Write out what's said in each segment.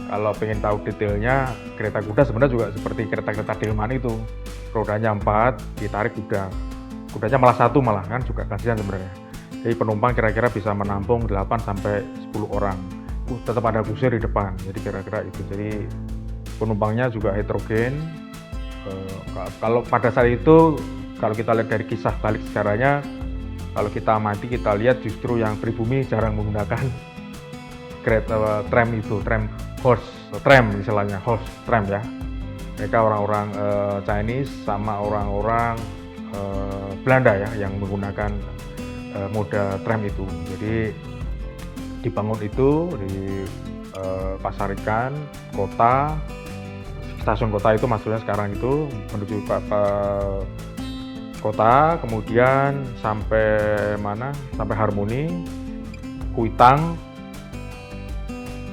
Kalau pengen tahu detailnya, kereta kuda sebenarnya juga seperti kereta-kereta delman itu. Rodanya 4, ditarik kuda. Kudanya malah 1 malah kan juga kasihan sebenarnya. Jadi penumpang kira-kira bisa menampung 8 sampai 10 orang. Tetap ada kusir di depan. Jadi kira-kira itu. Jadi penumpangnya juga heterogen. Kalau pada saat itu, kalau kita lihat dari kisah balik sejarahnya, kalau kita amati, kita lihat justru yang pribumi jarang menggunakan kereta tram itu, horse tram istilahnya, horse tram ya. Mereka orang-orang Chinese sama orang-orang Belanda ya yang menggunakan moda tram itu. Jadi dibangun itu di Pasarikan kota, stasiun kota itu maksudnya sekarang itu menuju ke kota, kemudian sampai mana? Sampai Harmoni, Kuitang.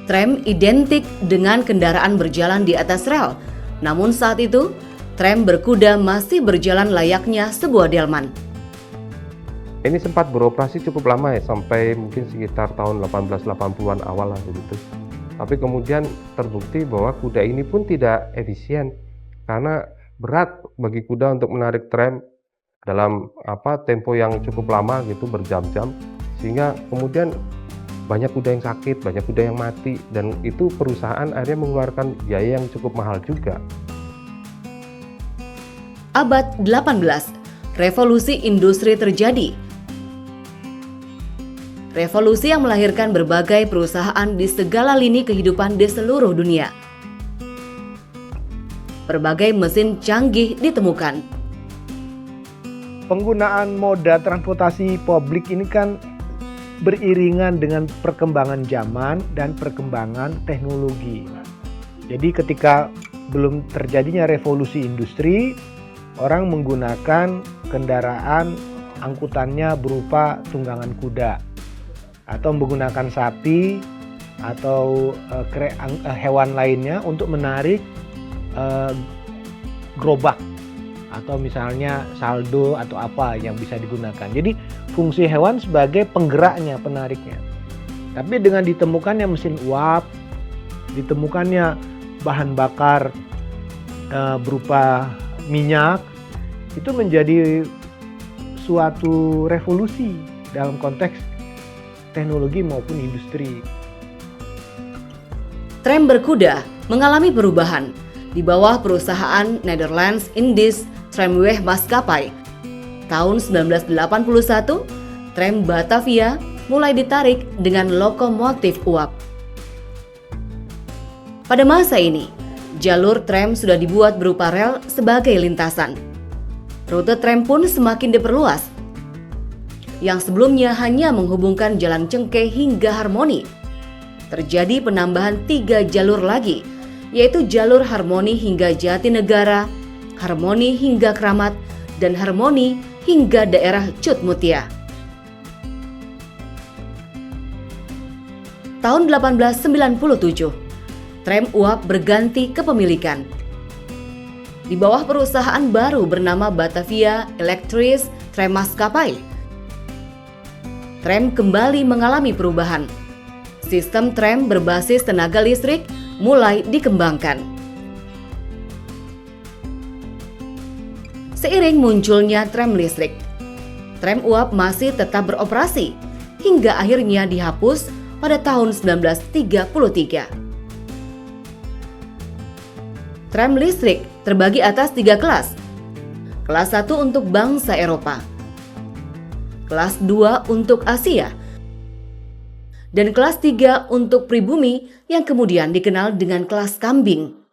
Tram identik dengan kendaraan berjalan di atas rel. Namun saat itu, tram berkuda masih berjalan layaknya sebuah delman. Ini sempat beroperasi cukup lama ya, sampai mungkin sekitar tahun 1880-an awal lah begitu. Tapi kemudian terbukti bahwa kuda ini pun tidak efisien karena berat bagi kuda untuk menarik tram dalam tempo yang cukup lama gitu, berjam-jam, sehingga kemudian banyak kuda yang sakit, banyak kuda yang mati, dan itu perusahaan akhirnya mengeluarkan biaya yang cukup mahal juga. Abad 18, revolusi industri terjadi. Revolusi yang melahirkan berbagai perusahaan di segala lini kehidupan di seluruh dunia. Berbagai mesin canggih ditemukan. Penggunaan moda transportasi publik ini kan beriringan dengan perkembangan zaman dan perkembangan teknologi. Jadi ketika belum terjadinya revolusi industri, orang menggunakan kendaraan angkutannya berupa tunggangan kuda atau menggunakan sapi atau hewan lainnya untuk menarik gerobak atau misalnya saldo atau apa yang bisa digunakan. Jadi fungsi hewan sebagai penggeraknya, penariknya. Tapi dengan ditemukannya mesin uap, ditemukannya bahan bakar berupa minyak, itu menjadi suatu revolusi dalam konteks teknologi maupun industri. Tram berkuda mengalami perubahan di bawah perusahaan Netherlands Indisch Tramweg Maskapai. Tahun 1981, tram Batavia mulai ditarik dengan lokomotif uap. Pada masa ini, jalur tram sudah dibuat berupa rel sebagai lintasan. Rute tram pun semakin diperluas. Yang sebelumnya hanya menghubungkan Jalan Cengkeh hingga Harmoni. Terjadi penambahan 3 jalur lagi, yaitu jalur Harmoni hingga Jatinegara, Harmoni hingga Kramat, dan Harmoni hingga daerah Cutmutia. Tahun 1897, tram uap berganti kepemilikan. Di bawah perusahaan baru bernama Batavia Elektrische Trammaatschappai. Tram kembali mengalami perubahan. Sistem tram berbasis tenaga listrik mulai dikembangkan. Seiring munculnya tram listrik, tram uap masih tetap beroperasi hingga akhirnya dihapus pada tahun 1933. Tram listrik terbagi atas 3 kelas. Kelas 1 untuk bangsa Eropa, kelas 2 untuk Asia, dan kelas 3 untuk pribumi yang kemudian dikenal dengan kelas kambing.